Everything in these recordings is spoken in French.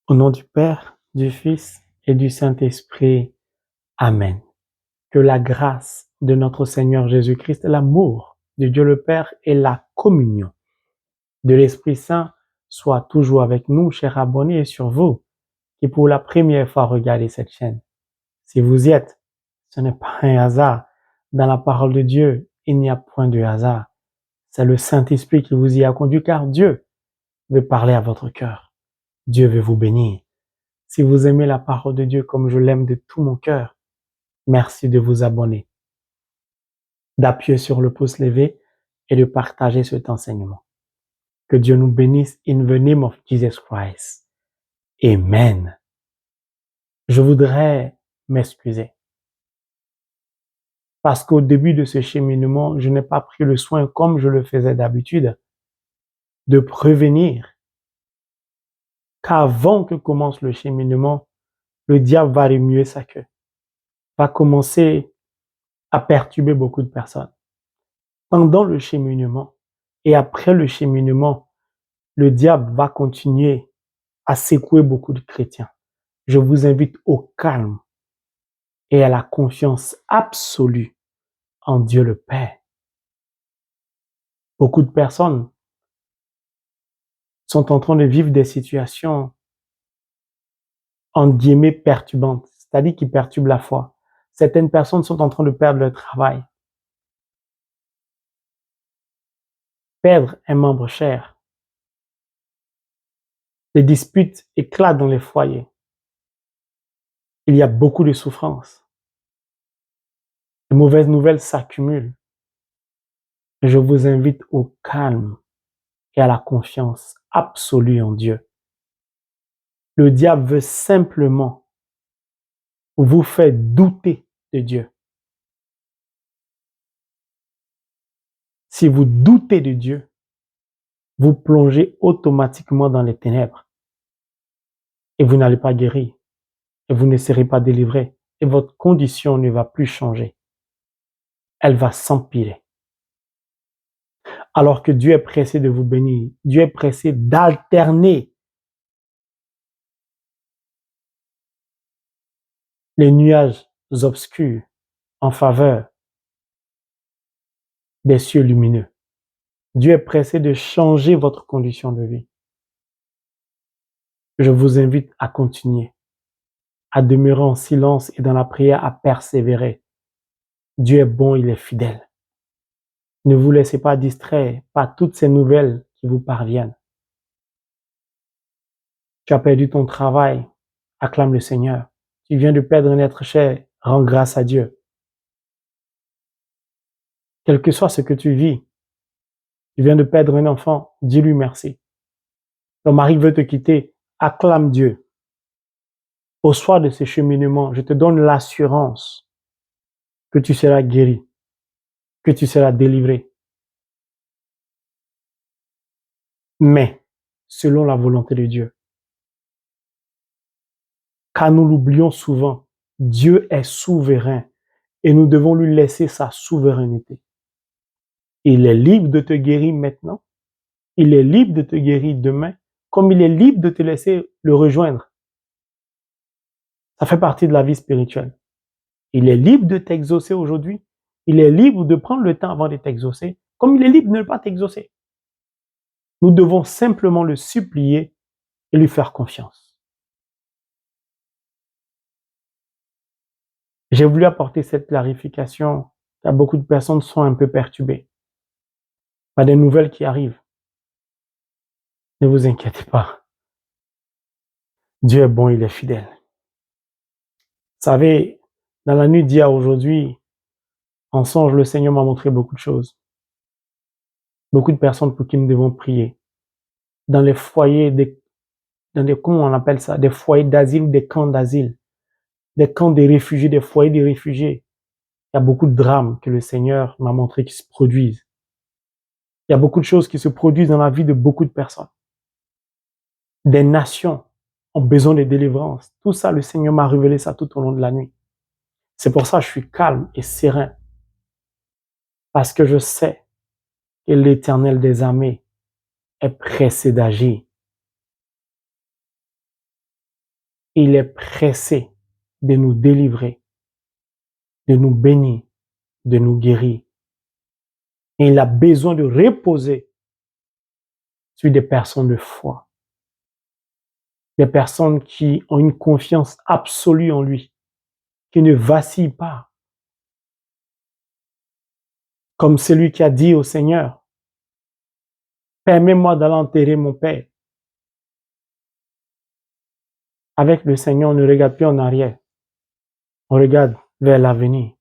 Au nom du Père, du Fils et du Saint-Esprit. Amen. Que la grâce de notre Seigneur Jésus-Christ, l'amour de Dieu le Père et la communion de l'Esprit Saint soient toujours avec nous, chers abonnés, et sur vous qui pour la première fois regardez cette chaîne. Si vous y êtes, ce n'est pas un hasard. Dans la parole de Dieu, il n'y a point de hasard. C'est le Saint-Esprit qui vous y a conduit car Dieu veut parler à votre cœur. Dieu veut vous bénir. Si vous aimez la parole de Dieu comme je l'aime de tout mon cœur, merci de vous abonner, d'appuyer sur le pouce levé et de partager cet enseignement. Que Dieu nous bénisse in the name of Jesus Christ. Amen. Je voudrais m'excuser parce qu'au début de ce cheminement, je n'ai pas pris le soin, comme je le faisais d'habitude, de prévenir qu'avant que commence le cheminement, le diable va remuer sa queue, va commencer à perturber beaucoup de personnes. Pendant le cheminement et après le cheminement, le diable va continuer à secouer beaucoup de chrétiens. Je vous invite au calme et à la confiance absolue en Dieu le Père. Beaucoup de personnes sont en train de vivre des situations en guillemets perturbantes, c'est-à-dire qui perturbent la foi. Certaines personnes sont en train de perdre leur travail, perdre un membre cher. Les disputes éclatent dans les foyers. Il y a beaucoup de souffrances. Les mauvaises nouvelles s'accumulent. Je vous invite au calme et à la confiance absolue en Dieu. Le diable veut simplement vous faire douter de Dieu. Si vous doutez de Dieu, vous plongez automatiquement dans les ténèbres et vous n'allez pas guérir et vous ne serez pas délivré et votre condition ne va plus changer. Elle va s'empirer. Alors que Dieu est pressé de vous bénir, Dieu est pressé d'alterner les nuages obscurs en faveur des cieux lumineux. Dieu est pressé de changer votre condition de vie. Je vous invite à continuer, à demeurer en silence et dans la prière, à persévérer. Dieu est bon, il est fidèle. Ne vous laissez pas distraire par toutes ces nouvelles qui vous parviennent. Tu as perdu ton travail, acclame le Seigneur. Tu viens de perdre un être cher, rends grâce à Dieu. Quel que soit ce que tu vis, tu viens de perdre un enfant, dis-lui merci. Ton mari veut te quitter, acclame Dieu. Au soir de ce cheminement, je te donne l'assurance que tu seras guéri, que tu seras délivré. Mais, selon la volonté de Dieu. Car nous l'oublions souvent, Dieu est souverain et nous devons lui laisser sa souveraineté. Il est libre de te guérir maintenant, il est libre de te guérir demain, comme il est libre de te laisser le rejoindre. Ça fait partie de la vie spirituelle. Il est libre de t'exaucer aujourd'hui, il est libre de prendre le temps avant de t'exaucer, comme il est libre de ne pas t'exaucer. Nous devons simplement le supplier et lui faire confiance. J'ai voulu apporter cette clarification car beaucoup de personnes sont un peu perturbées par des nouvelles qui arrivent. Ne vous inquiétez pas. Dieu est bon, il est fidèle. Vous savez, dans la nuit d'hier à aujourd'hui, en songe, le Seigneur m'a montré beaucoup de choses. Beaucoup de personnes pour qui nous devons prier. Dans les foyers, comment on appelle ça, des foyers d'asile, des camps d'asile, des camps de réfugiés, des foyers de réfugiés. Il y a beaucoup de drames que le Seigneur m'a montré qui se produisent. Il y a beaucoup de choses qui se produisent dans la vie de beaucoup de personnes. Des nations ont besoin de délivrance. Tout ça, le Seigneur m'a révélé ça tout au long de la nuit. C'est pour ça que je suis calme et serein. Parce que je sais que l'Éternel des armées est pressé d'agir. Et il est pressé de nous délivrer, de nous bénir, de nous guérir. Et il a besoin de reposer sur des personnes de foi, des personnes qui ont une confiance absolue en lui, qui ne vacillent pas. Comme celui qui a dit au Seigneur, permets-moi d'aller enterrer mon père. Avec le Seigneur, on ne regarde plus en arrière. On regarde vers l'avenir.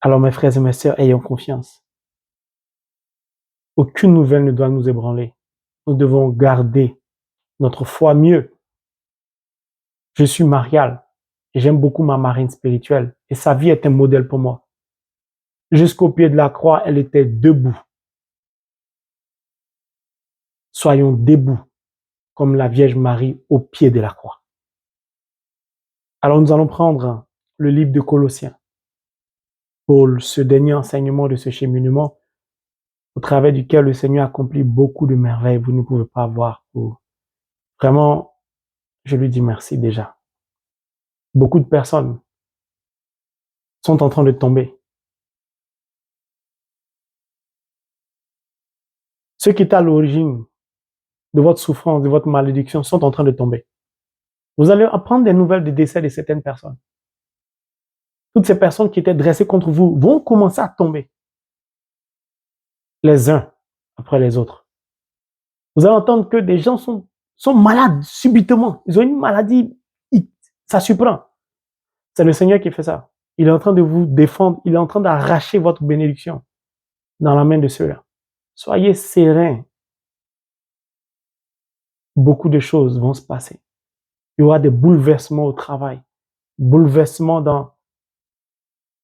Alors mes frères et mes sœurs, ayons confiance. Aucune nouvelle ne doit nous ébranler. Nous devons garder notre foi mieux. Je suis Marial et j'aime beaucoup ma marraine spirituelle et sa vie est un modèle pour moi. Jusqu'au pied de la croix, elle était debout. Soyons debout comme la Vierge Marie au pied de la croix. Alors nous allons prendre le livre de Colossiens pour ce dernier enseignement de ce cheminement au travers duquel le Seigneur accomplit beaucoup de merveilles. Vous ne pouvez pas voir. Vraiment, je lui dis merci déjà. Beaucoup de personnes sont en train de tomber. Ceux qui étaient à l'origine de votre souffrance, de votre malédiction, sont en train de tomber. Vous allez apprendre des nouvelles des décès de certaines personnes. Toutes ces personnes qui étaient dressées contre vous vont commencer à tomber. Les uns après les autres. Vous allez entendre que des gens sont malades subitement. Ils ont une maladie, ça surprend. C'est le Seigneur qui fait ça. Il est en train de vous défendre, il est en train d'arracher votre bénédiction dans la main de ceux-là. Soyez sereins. Beaucoup de choses vont se passer. Il y aura des bouleversements au travail, bouleversements dans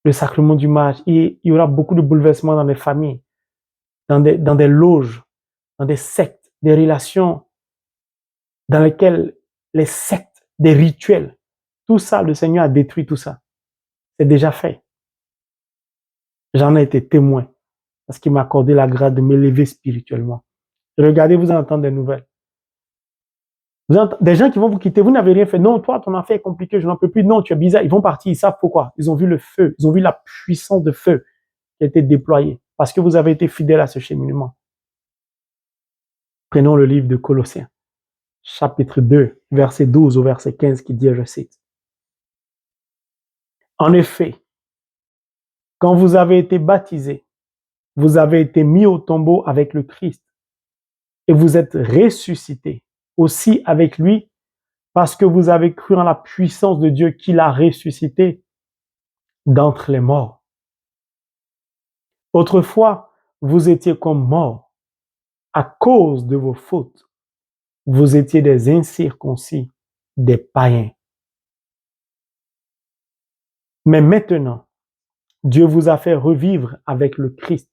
le sacrement du mariage. Il y aura beaucoup de bouleversements dans les familles, dans des loges, dans des sectes, des relations dans lesquelles les sectes, des rituels, tout ça, le Seigneur a détruit tout ça. C'est déjà fait. J'en ai été témoin parce qu'il m'a accordé la grâce de m'élever spirituellement. Regardez, vous entendez des nouvelles. Des gens qui vont vous quitter, vous n'avez rien fait. Non, toi, ton affaire est compliquée, je n'en peux plus. Non, tu es bizarre. Ils vont partir, ils savent pourquoi. Ils ont vu le feu, ils ont vu la puissance de feu qui a été déployée parce que vous avez été fidèle à ce cheminement. Prenons le livre de Colossiens, chapitre 2, verset 12 au verset 15 qui dit, je cite, « En effet, quand vous avez été baptisés, vous avez été mis au tombeau avec le Christ et vous êtes ressuscités aussi avec lui parce que vous avez cru en la puissance de Dieu qui l'a ressuscité d'entre les morts. Autrefois, vous étiez comme morts à cause de vos fautes. Vous étiez des incirconcis, des païens. Mais maintenant, Dieu vous a fait revivre avec le Christ.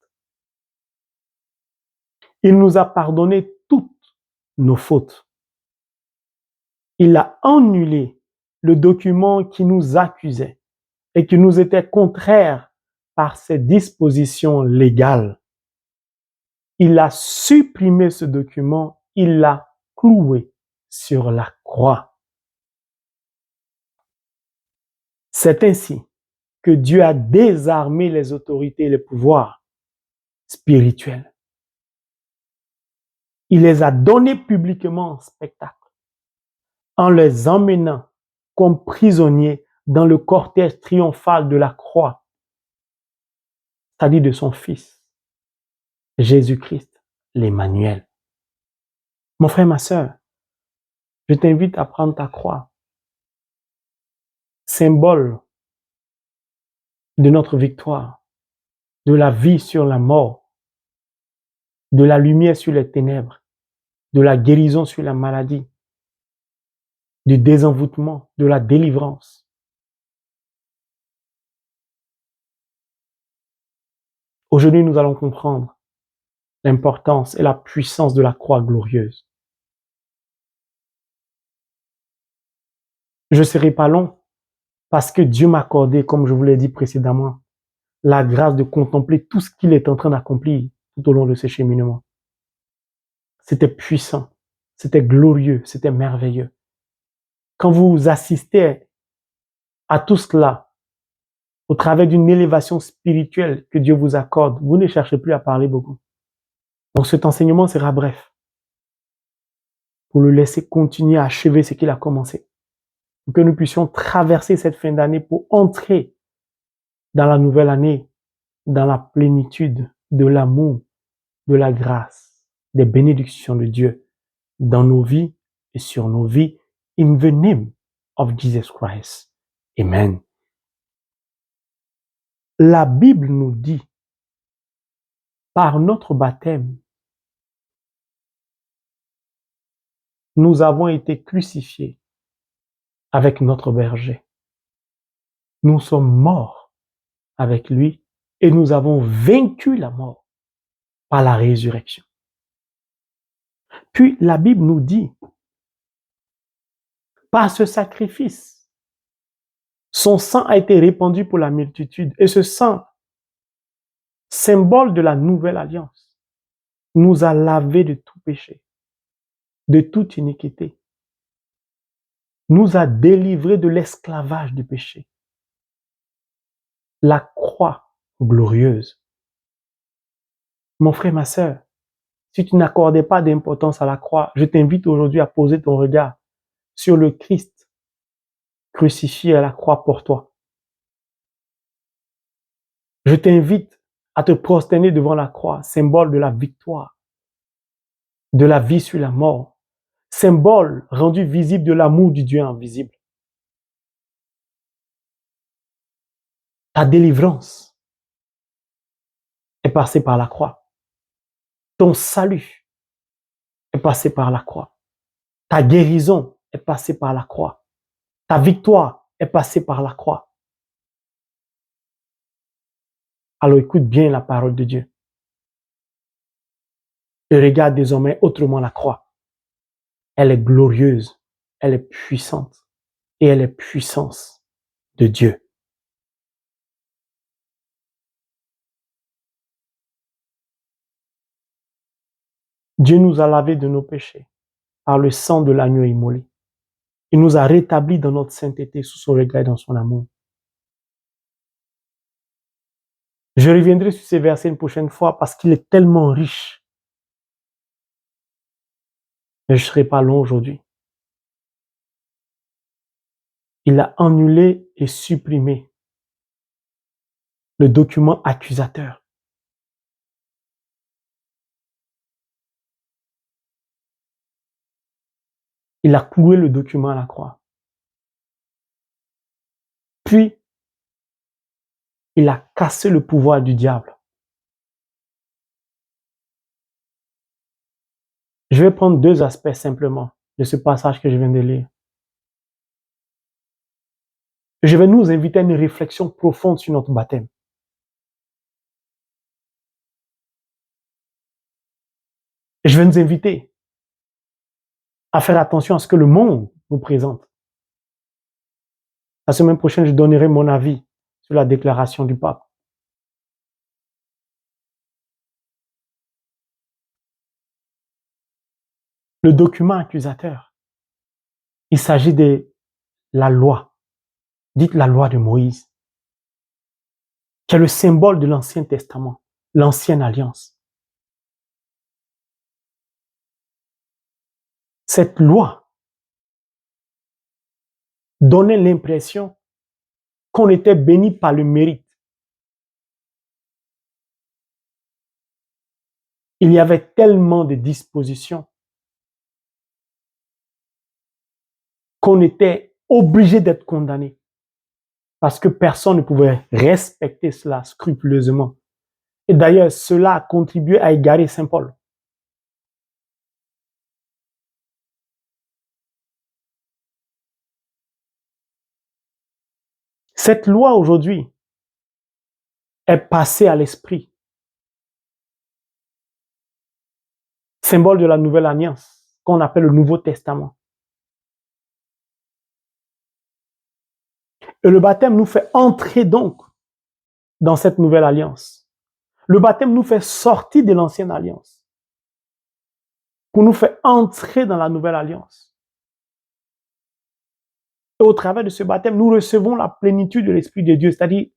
Il nous a pardonné toutes nos fautes. Il a annulé le document qui nous accusait et qui nous était contraire par ses dispositions légales. Il a supprimé ce document, il l'a cloué sur la croix. C'est ainsi que Dieu a désarmé les autorités et les pouvoirs spirituels. Il les a donnés publiquement en spectacle, en les emmenant comme prisonniers dans le cortège triomphal de la croix, c'est-à-dire de son Fils, Jésus-Christ, l'Emmanuel. Mon frère, ma sœur, je t'invite à prendre ta croix, symbole de notre victoire, de la vie sur la mort, de la lumière sur les ténèbres, de la guérison sur la maladie, du désenvoûtement, de la délivrance. Aujourd'hui, nous allons comprendre l'importance et la puissance de la croix glorieuse. Je ne serai pas long parce que Dieu m'a accordé, comme je vous l'ai dit précédemment, la grâce de contempler tout ce qu'il est en train d'accomplir tout au long de ce cheminement. C'était puissant. c'était glorieux, c'était merveilleux. Quand vous assistez à tout cela, au travers d'une élévation spirituelle que Dieu vous accorde, vous ne cherchez plus à parler beaucoup. Donc cet enseignement sera bref, pour le laisser continuer à achever ce qu'il a commencé. Pour que nous puissions traverser cette fin d'année pour entrer dans la nouvelle année, dans la plénitude de l'amour, de la grâce, des bénédictions de Dieu dans nos vies et sur nos vies, in the name of Jesus Christ. Amen. La Bible nous dit, par notre baptême, nous avons été crucifiés avec notre berger. Nous sommes morts avec lui et nous avons vaincu la mort par la résurrection. Puis la Bible nous dit, par ce sacrifice, son sang a été répandu pour la multitude et ce sang, symbole de la nouvelle alliance, nous a lavés de tout péché, de toute iniquité, nous a délivrés de l'esclavage du péché. La croix glorieuse. Mon frère, ma sœur, si tu n'accordais pas d'importance à la croix, je t'invite aujourd'hui à poser ton regard sur le Christ crucifié à la croix pour toi. Je t'invite à te prosterner devant la croix, symbole de la victoire, de la vie sur la mort, symbole rendu visible de l'amour du Dieu invisible. Ta délivrance est passée par la croix. Ton salut est passé par la croix. Ta guérison est passée par la croix. Ta victoire est passée par la croix. Alors écoute bien la parole de Dieu. Et regarde désormais autrement la croix. Elle est glorieuse, elle est puissante et elle est puissance de Dieu. Dieu nous a lavés de nos péchés par le sang de l'agneau immolé. Il nous a rétablis dans notre sainteté sous son regard et dans son amour. Je reviendrai sur ces versets une prochaine fois parce qu'il est tellement riche. Mais je ne serai pas long aujourd'hui. Il a annulé et supprimé le document accusateur. Il a cloué le document à la croix. Puis, il a cassé le pouvoir du diable. Je vais prendre deux aspects simplement de ce passage que je viens de lire. Je vais nous inviter à une réflexion profonde sur notre baptême. Je vais nous inviter à faire attention à ce que le monde nous présente. La semaine prochaine, je donnerai mon avis sur la déclaration du pape. Le document accusateur, il s'agit de la loi, dites la loi de Moïse, qui est le symbole de l'Ancien Testament, l'Ancienne Alliance. Cette loi donnait l'impression qu'on était béni par le mérite. Il y avait tellement de dispositions qu'on était obligé d'être condamné parce que personne ne pouvait respecter cela scrupuleusement. Et d'ailleurs, cela a contribué à égarer Saint Paul. Cette loi aujourd'hui est passée à l'esprit, symbole de la nouvelle alliance, qu'on appelle le Nouveau Testament. Et le baptême nous fait entrer donc dans cette nouvelle alliance. Le baptême nous fait sortir de l'ancienne alliance. pour nous faire entrer dans la nouvelle alliance. Et au travers de ce baptême, nous recevons la plénitude de l'Esprit de Dieu, c'est-à-dire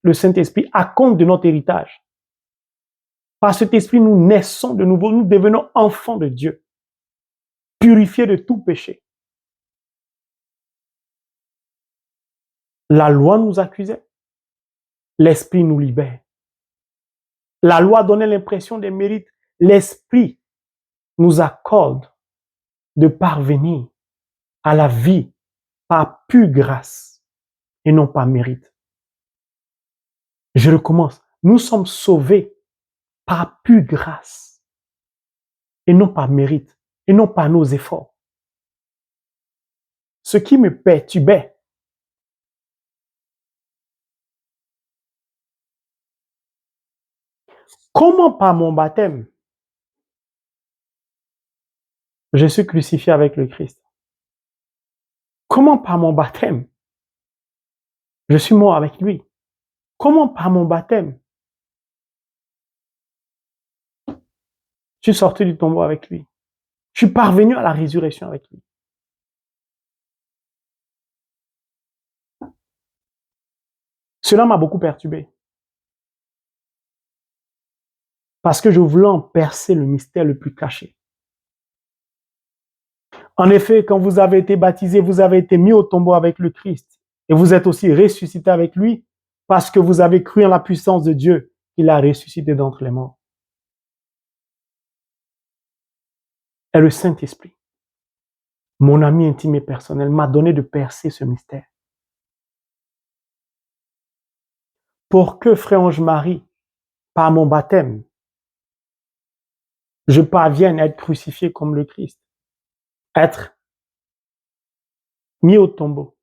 le Saint-Esprit, à compte de notre héritage. Par cet esprit, nous naissons de nouveau, nous devenons enfants de Dieu, purifiés de tout péché. La loi nous accusait, l'Esprit nous libère. La loi donnait l'impression des mérites, l'Esprit nous accorde de parvenir à la vie par pure grâce et non par mérite. Je recommence. Nous sommes sauvés par pure grâce et non par mérite et non par nos efforts. Ce qui me perturbait, comment par mon baptême, je suis crucifié avec le Christ? Comment par mon baptême, je suis mort avec lui? Comment par mon baptême, je suis sorti du tombeau avec lui? Je suis parvenu à la résurrection avec lui. Cela m'a beaucoup perturbé. Parce que je voulais en percer le mystère le plus caché. En effet, quand vous avez été baptisé, vous avez été mis au tombeau avec le Christ. Et vous êtes aussi ressuscité avec lui parce que vous avez cru en la puissance de Dieu qu'il a ressuscité d'entre les morts. Et le Saint-Esprit, mon ami intime et personnel, m'a donné de percer ce mystère. Pour que, frère Ange-Marie, par mon baptême, je parvienne à être crucifié comme le Christ, être mis au tombeau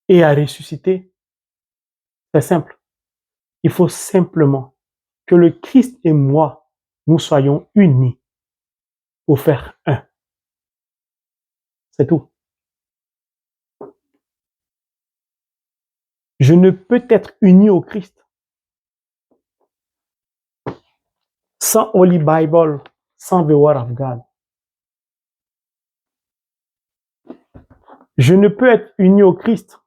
et à ressusciter, c'est simple. Il faut simplement que le Christ et moi, nous soyons unis pour faire un. C'est tout. Je ne peux être uni au Christ sans Holy Bible, sans the Word of God. Je ne peux être uni au Christ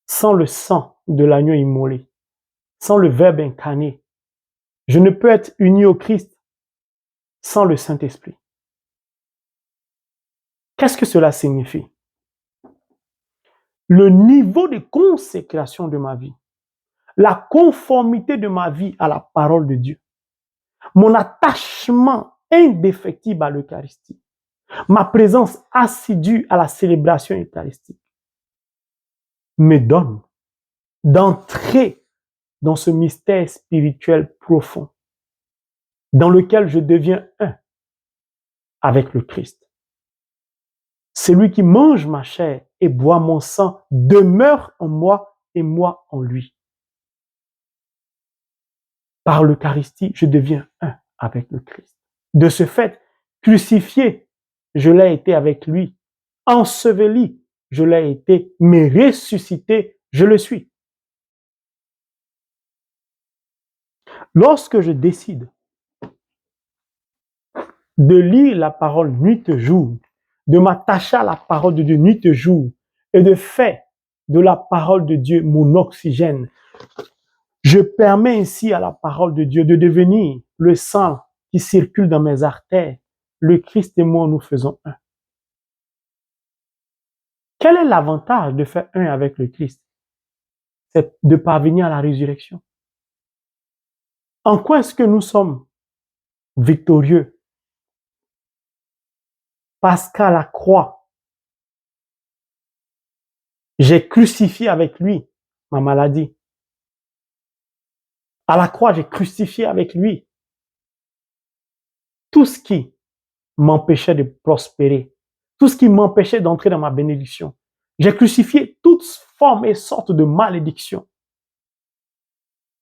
sans le sang de l'agneau immolé, sans le Verbe incarné. Je ne peux être uni au Christ sans le Saint-Esprit. Qu'est-ce que cela signifie? Le niveau de consécration de ma vie, la conformité de ma vie à la parole de Dieu, mon attachement indéfectible à l'Eucharistie, ma présence assidue à la célébration eucharistique me donne d'entrer dans ce mystère spirituel profond dans lequel je deviens un avec le Christ. Celui qui mange ma chair et boit mon sang demeure en moi et moi en lui. Par l'Eucharistie, je deviens un avec le Christ. De ce fait, crucifié, je l'ai été avec lui. Enseveli, je l'ai été, mais ressuscité, je le suis. Lorsque je décide de lire la parole nuit et jour, de m'attacher à la parole de Dieu nuit et jour, et de faire de la parole de Dieu mon oxygène, je permets ainsi à la parole de Dieu de devenir le sang qui circule dans mes artères. Le Christ et moi, nous faisons un. Quel est l'avantage de faire un avec le Christ? C'est de parvenir à la résurrection. En quoi est-ce que nous sommes victorieux? Parce qu'à la croix, j'ai crucifié avec lui ma maladie. À la croix, j'ai crucifié avec lui tout ce qui m'empêchait de prospérer, tout ce qui m'empêchait d'entrer dans ma bénédiction. J'ai crucifié toutes formes et sortes de malédictions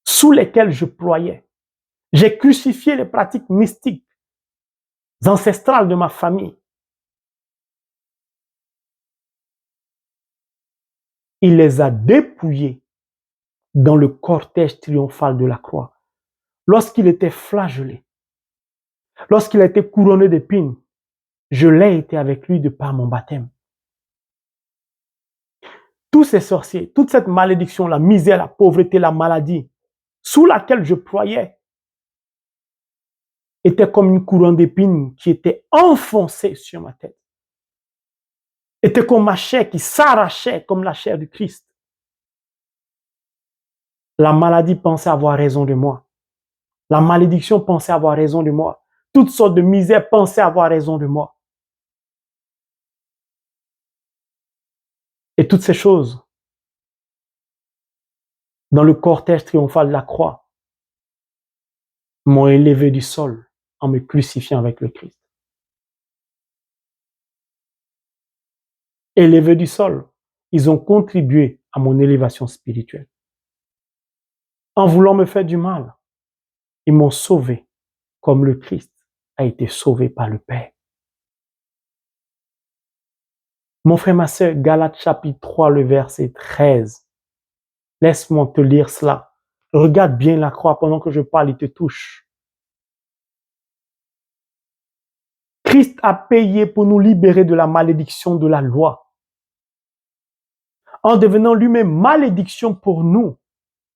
sous lesquelles je ployais. J'ai crucifié les pratiques mystiques ancestrales de ma famille. Il les a dépouillées dans le cortège triomphal de la croix. Lorsqu'il était flagellé, Lorsqu'il a été couronné d'épines, je l'ai été avec lui de par mon baptême. Tous ces sorciers, toute cette malédiction, la misère, la pauvreté, la maladie, sous laquelle je ployais, était comme une couronne d'épines qui était enfoncée sur ma tête. Était comme ma chair qui s'arrachait comme la chair du Christ. La maladie pensait avoir raison de moi. La malédiction pensait avoir raison de moi. Toutes sortes de misères pensaient avoir raison de moi. Et toutes ces choses, dans le cortège triomphal de la croix, m'ont élevé du sol en me crucifiant avec le Christ. Élevé du sol, ils ont contribué à mon élévation spirituelle. En voulant me faire du mal, ils m'ont sauvé comme le Christ a été sauvé par le Père. Mon frère, ma sœur, Galates chapitre 3, le verset 13. Laisse-moi te lire cela. Regarde bien la croix pendant que je parle, il te touche. Christ a payé pour nous libérer de la malédiction de la loi, en devenant lui-même malédiction pour nous,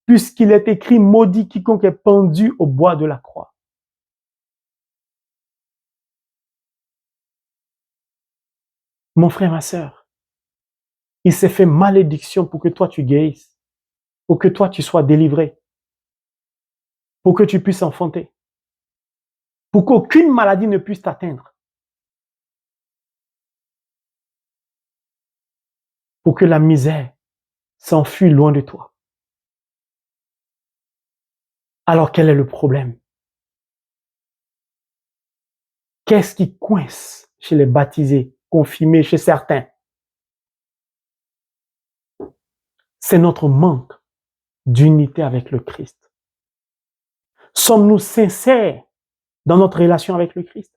puisqu'il est écrit, maudit quiconque est pendu au bois de la croix. Mon frère, ma sœur, il s'est fait malédiction pour que toi tu guérisses, pour que toi tu sois délivré, pour que tu puisses enfanter, pour qu'aucune maladie ne puisse t'atteindre, pour que la misère s'enfuit loin de toi. Alors quel est le problème? Qu'est-ce qui coince chez les baptisés, confirmés, chez certains? C'est notre manque d'unité avec le Christ. Sommes-nous sincères dans notre relation avec le Christ?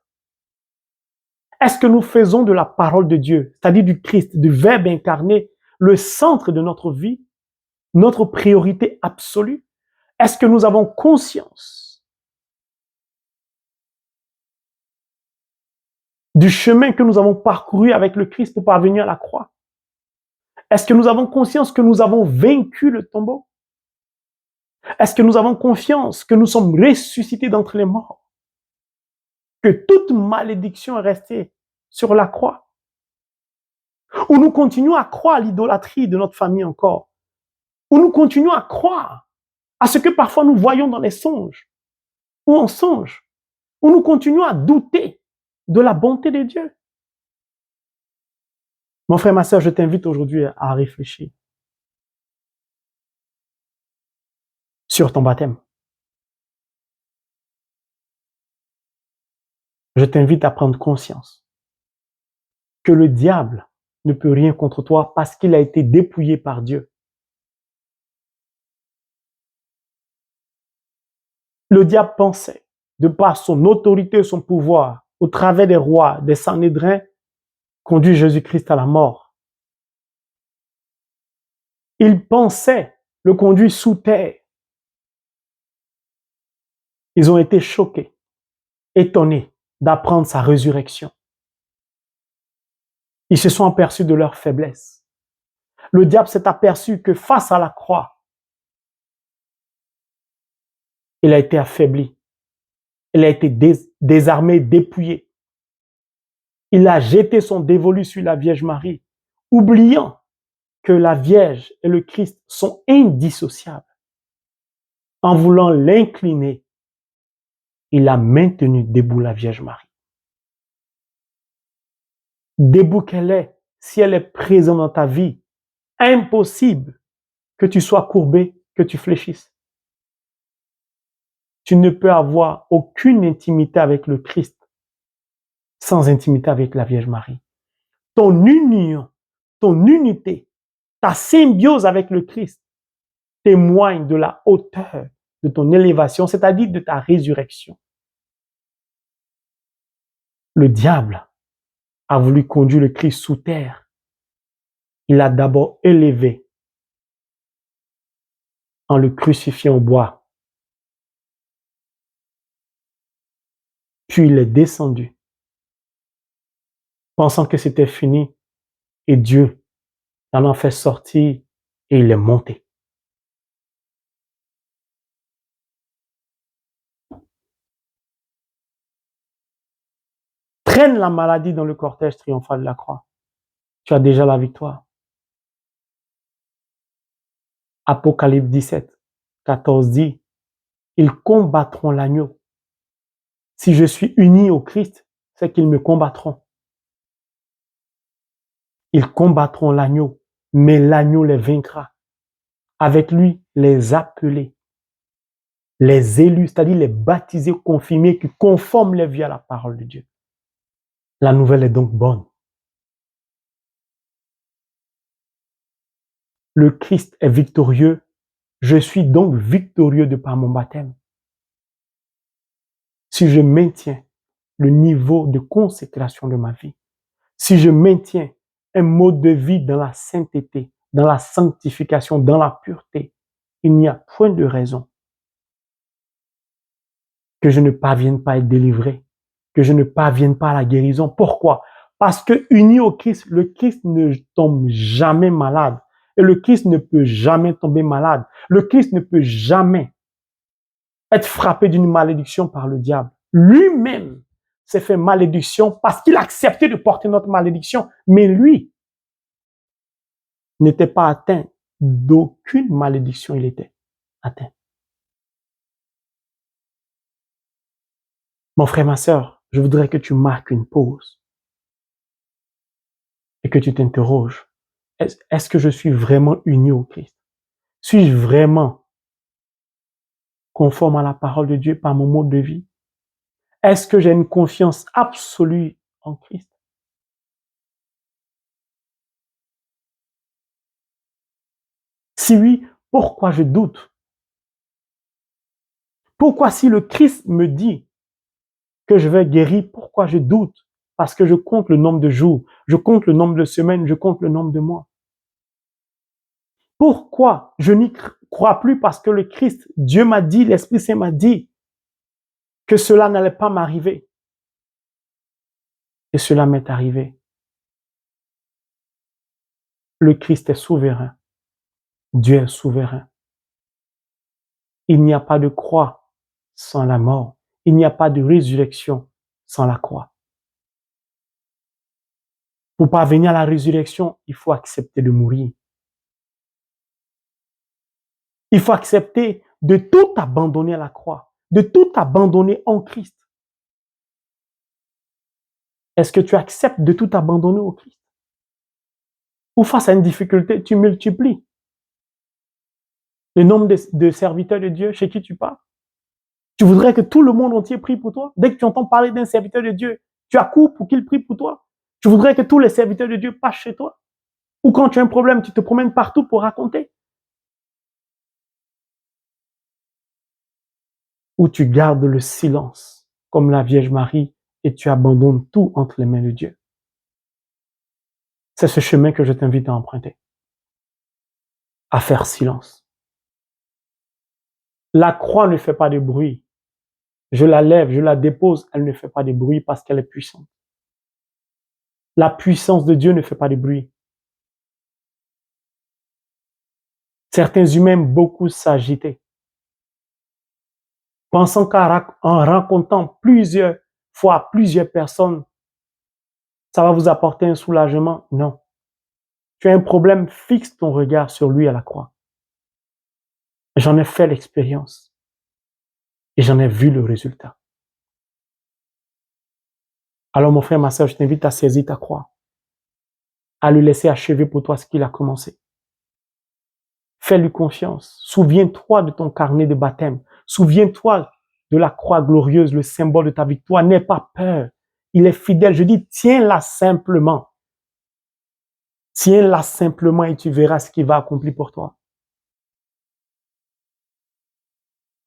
Est-ce que nous faisons de la parole de Dieu, c'est-à-dire du Christ, du Verbe incarné, le centre de notre vie, notre priorité absolue? Est-ce que nous avons conscience du chemin que nous avons parcouru avec le Christ pour parvenir à la croix? Est-ce que nous avons conscience que nous avons vaincu le tombeau? Est-ce que nous avons confiance que nous sommes ressuscités d'entre les morts? Que toute malédiction est restée sur la croix? Ou nous continuons à croire à l'idolâtrie de notre famille encore? Ou nous continuons à croire à ce que parfois nous voyons dans les songes ou en songe? Ou nous continuons à douter de la bonté de Dieu? Mon frère, ma sœur, je t'invite aujourd'hui à réfléchir sur ton baptême. Je t'invite à prendre conscience que le diable ne peut rien contre toi parce qu'il a été dépouillé par Dieu. Le diable pensait, de par son autorité, son pouvoir, au travers des rois, des Sanhédrins, conduire Jésus-Christ à la mort. Il pensait le conduire sous terre. Ils ont été choqués, étonnés d'apprendre sa résurrection. Ils se sont aperçus de leur faiblesse. Le diable s'est aperçu que face à la croix, il a été affaibli. Il a été désarmé, dépouillé. Il a jeté son dévolu sur la Vierge Marie, oubliant que la Vierge et le Christ sont indissociables. En voulant l'incliner, il a maintenu debout la Vierge Marie. Debout qu'elle est, si elle est présente dans ta vie, impossible que tu sois courbé, que tu fléchisses. Tu ne peux avoir aucune intimité avec le Christ sans intimité avec la Vierge Marie. Ton union, ton unité, ta symbiose avec le Christ témoigne de la hauteur de ton élévation, c'est-à-dire de ta résurrection. Le diable a voulu conduire le Christ sous terre. Il l'a d'abord élevé en le crucifiant au bois. Puis il est descendu, pensant que c'était fini, et Dieu en a fait sortir et il est monté. Traîne la maladie dans le cortège triomphal de la croix. Tu as déjà la victoire. Apocalypse 17, 14 dit, ils combattront l'agneau. Si je suis uni au Christ, c'est qu'ils me combattront. Ils combattront l'agneau, mais l'agneau les vaincra. Avec lui, les appelés, les élus, c'est-à-dire les baptisés, confirmés, qui conforment les vies à la parole de Dieu. La nouvelle est donc bonne. Le Christ est victorieux. Je suis donc victorieux de par mon baptême. Si je maintiens le niveau de consécration de ma vie, si je maintiens un mode de vie dans la sainteté, dans la sanctification, dans la pureté, il n'y a point de raison que je ne parvienne pas à être délivré, que je ne parvienne pas à la guérison. Pourquoi? Parce que uni au Christ, le Christ ne tombe jamais malade. Et le Christ ne peut jamais tomber malade. Le Christ ne peut jamais être frappé d'une malédiction par le diable. Lui-même s'est fait malédiction parce qu'il a accepté de porter notre malédiction. Mais lui n'était pas atteint d'aucune malédiction, il était atteint. Mon frère, ma sœur, je voudrais que tu marques une pause et que tu t'interroges. Est-ce que je suis vraiment uni au Christ? Suis-je vraiment conforme à la parole de Dieu par mon mode de vie? Est-ce que j'ai une confiance absolue en Christ? Si oui, pourquoi je doute? Pourquoi si le Christ me dit que je vais guérir, pourquoi je doute? Parce que je compte le nombre de jours, je compte le nombre de semaines, je compte le nombre de mois. Pourquoi je n'y crois plus? Parce que le Christ, Dieu m'a dit, l'Esprit Saint m'a dit que cela n'allait pas m'arriver. Et cela m'est arrivé. Le Christ est souverain. Dieu est souverain. Il n'y a pas de croix sans la mort. Il n'y a pas de résurrection sans la croix. Pour parvenir à la résurrection, il faut accepter de mourir. Il faut accepter de tout abandonner à la croix, de tout abandonner en Christ. Est-ce que tu acceptes de tout abandonner au Christ? Ou face à une difficulté, tu multiplies le nombre de serviteurs de Dieu chez qui tu parles? Tu voudrais que tout le monde entier prie pour toi? Dès que tu entends parler d'un serviteur de Dieu, tu accours pour qu'il prie pour toi? Tu voudrais que tous les serviteurs de Dieu passent chez toi? Ou quand tu as un problème, tu te promènes partout pour raconter? Ou tu gardes le silence, comme la Vierge Marie, et tu abandonnes tout entre les mains de Dieu? C'est ce chemin que je t'invite à emprunter. À faire silence. La croix ne fait pas de bruit. Je la lève, je la dépose, elle ne fait pas de bruit parce qu'elle est puissante. La puissance de Dieu ne fait pas de bruit. Certains humains aiment beaucoup s'agiter, pensant qu'en rencontrant plusieurs fois plusieurs personnes, ça va vous apporter un soulagement. Non. Tu as un problème, fixe ton regard sur lui à la croix. J'en ai fait l'expérience et j'en ai vu le résultat. Alors mon frère, ma sœur, je t'invite à saisir ta croix, à lui laisser achever pour toi ce qu'il a commencé. Fais-lui confiance. Souviens-toi de ton carnet de baptême. Souviens-toi de la croix glorieuse, le symbole de ta victoire. N'aie pas peur. Il est fidèle. Je dis, tiens-la simplement. Tiens-la simplement et tu verras ce qu'il va accomplir pour toi.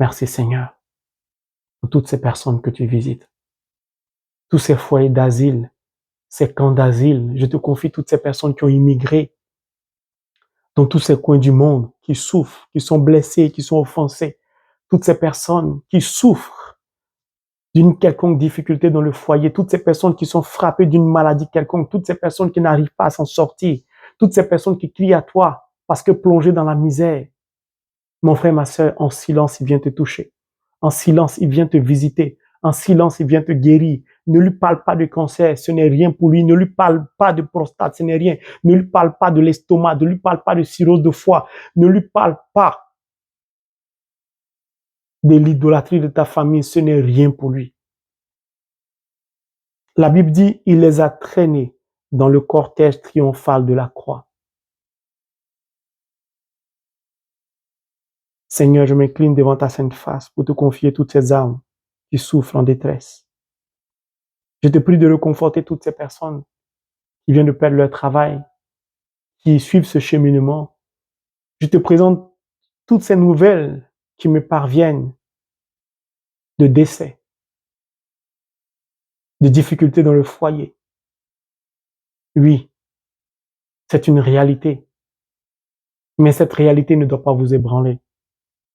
Merci Seigneur pour toutes ces personnes que tu visites. Tous ces foyers d'asile, ces camps d'asile. Je te confie toutes ces personnes qui ont immigré dans tous ces coins du monde, qui souffrent, qui sont blessés, qui sont offensés. Toutes ces personnes qui souffrent d'une quelconque difficulté dans le foyer, toutes ces personnes qui sont frappées d'une maladie quelconque, toutes ces personnes qui n'arrivent pas à s'en sortir, toutes ces personnes qui crient à toi parce que plongées dans la misère. Mon frère, ma sœur, en silence, il vient te toucher. En silence, il vient te visiter. En silence, il vient te guérir. Ne lui parle pas de cancer, ce n'est rien pour lui. Ne lui parle pas de prostate, ce n'est rien. Ne lui parle pas de l'estomac, ne lui parle pas de cirrhose de foie. Ne lui parle pas de l'idolâtrie de ta famille, ce n'est rien pour lui. La Bible dit, il les a traînés dans le cortège triomphal de la croix. Seigneur, je m'incline devant ta sainte face pour te confier toutes ces âmes qui souffrent en détresse. Je te prie de réconforter toutes ces personnes qui viennent de perdre leur travail, qui suivent ce cheminement. Je te présente toutes ces nouvelles qui me parviennent de décès, de difficultés dans le foyer. Oui, c'est une réalité, mais cette réalité ne doit pas vous ébranler.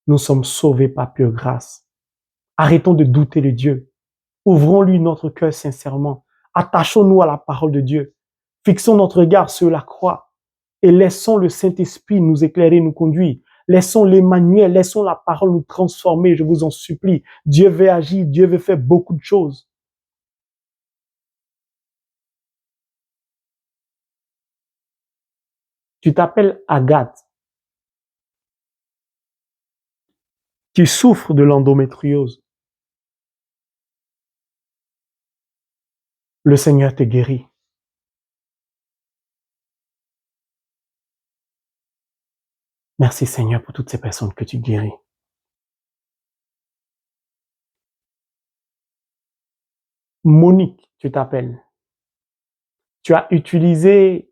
Nous sommes sauvés par pure grâce. Arrêtons de douter de Dieu. Ouvrons-lui notre cœur sincèrement. Attachons-nous à la parole de Dieu. Fixons notre regard sur la croix et laissons le Saint-Esprit nous éclairer, nous conduire. Laissons l'Emmanuel, laissons la parole nous transformer, je vous en supplie. Dieu veut agir, Dieu veut faire beaucoup de choses. Tu t'appelles Agathe. Tu souffres de l'endométriose. Le Seigneur te guérit. Merci Seigneur pour toutes ces personnes que tu guéris. Monique, tu t'appelles. Tu as utilisé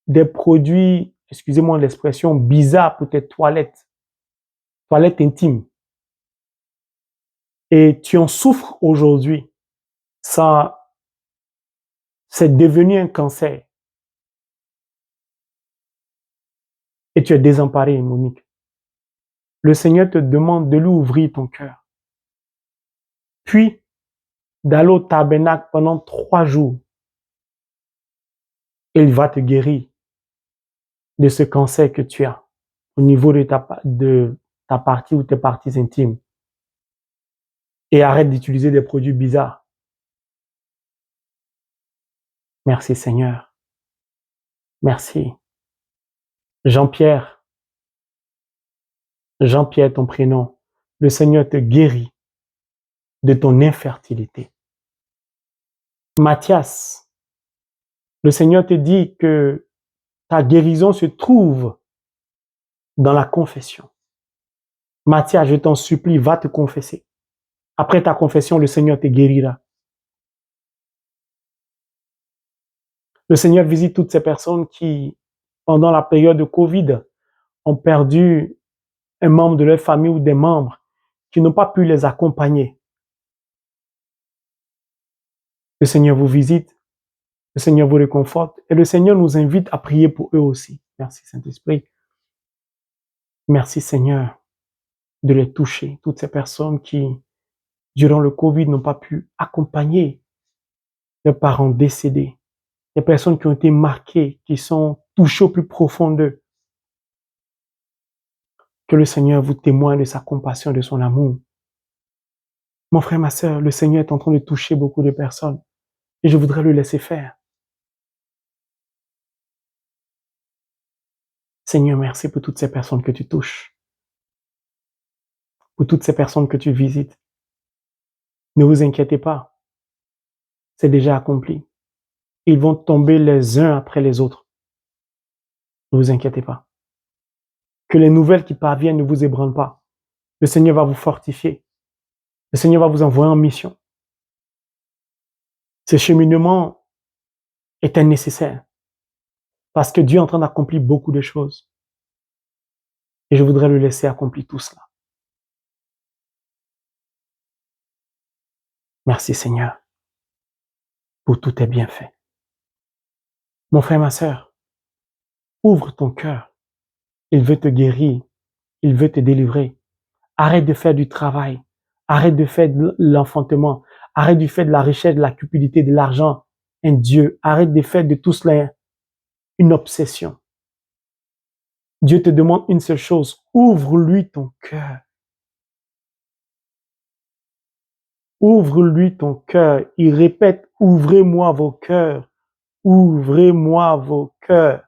des produits, excusez-moi l'expression, bizarres pour tes toilettes intimes. Et tu en souffres aujourd'hui. Ça, c'est devenu un cancer. Et tu es désemparé, Monique. Le Seigneur te demande de lui ouvrir ton cœur. Puis, d'aller au tabernacle pendant 3 jours. Et il va te guérir de ce cancer que tu as au niveau de ta partie ou tes parties intimes. Et arrête d'utiliser des produits bizarres. Merci Seigneur. Merci. Jean-Pierre, ton prénom, le Seigneur te guérit de ton infertilité. Mathias, le Seigneur te dit que ta guérison se trouve dans la confession. Mathias, je t'en supplie, va te confesser. Après ta confession, le Seigneur te guérira. Le Seigneur visite toutes ces personnes qui, pendant la période de Covid, ont perdu un membre de leur famille ou des membres qui n'ont pas pu les accompagner. Le Seigneur vous visite, le Seigneur vous réconforte et le Seigneur nous invite à prier pour eux aussi. Merci Saint-Esprit. Merci Seigneur de les toucher, toutes ces personnes qui, durant le Covid, n'ont pas pu accompagner leurs parents décédés, les personnes qui ont été marquées, qui sont touchées au plus profond d'eux. Que le Seigneur vous témoigne de sa compassion, de son amour. Mon frère, ma sœur, le Seigneur est en train de toucher beaucoup de personnes et je voudrais le laisser faire. Seigneur, merci pour toutes ces personnes que tu touches, pour toutes ces personnes que tu visites. Ne vous inquiétez pas, c'est déjà accompli. Ils vont tomber les uns après les autres. Ne vous inquiétez pas. Que les nouvelles qui parviennent ne vous ébranlent pas. Le Seigneur va vous fortifier. Le Seigneur va vous envoyer en mission. Ce cheminement est nécessaire parce que Dieu est en train d'accomplir beaucoup de choses. Et je voudrais le laisser accomplir tout cela. Merci Seigneur pour tous tes bienfaits. Mon frère, ma sœur, ouvre ton cœur. Il veut te guérir. Il veut te délivrer. Arrête de faire du travail. Arrête de faire de l'enfantement. Arrête de faire de la richesse, de la cupidité, de l'argent un Dieu. Arrête de faire de tout cela une obsession. Dieu te demande une seule chose. Ouvre-lui ton cœur. Ouvre-lui ton cœur. Il répète, ouvrez-moi vos cœurs. Ouvrez-moi vos cœurs.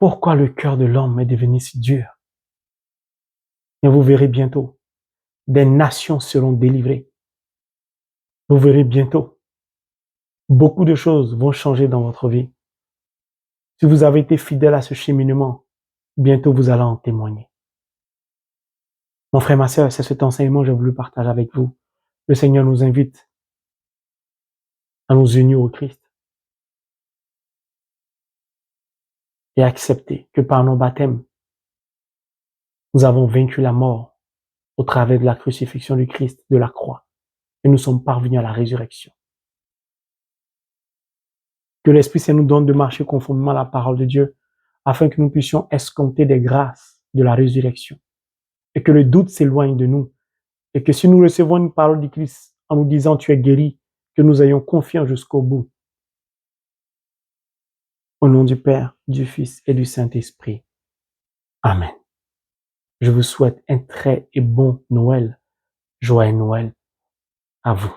Pourquoi le cœur de l'homme est devenu si dur? Et vous verrez bientôt, des nations seront délivrées. Vous verrez bientôt, beaucoup de choses vont changer dans votre vie. Si vous avez été fidèle à ce cheminement, bientôt vous allez en témoigner. Mon frère, ma sœur, c'est cet enseignement que j'ai voulu partager avec vous. Le Seigneur nous invite à nous unir au Christ et accepter que par nos baptêmes, nous avons vaincu la mort au travers de la crucifixion du Christ, de la croix, et nous sommes parvenus à la résurrection. Que l'Esprit Saint nous donne de marcher conformément à la parole de Dieu, afin que nous puissions escompter des grâces de la résurrection, et que le doute s'éloigne de nous, et que si nous recevons une parole du Christ en nous disant tu es guéri, que nous ayons confiance jusqu'au bout. Au nom du Père, du Fils et du Saint-Esprit. Amen. Je vous souhaite un très et bon Noël. Joyeux Noël à vous.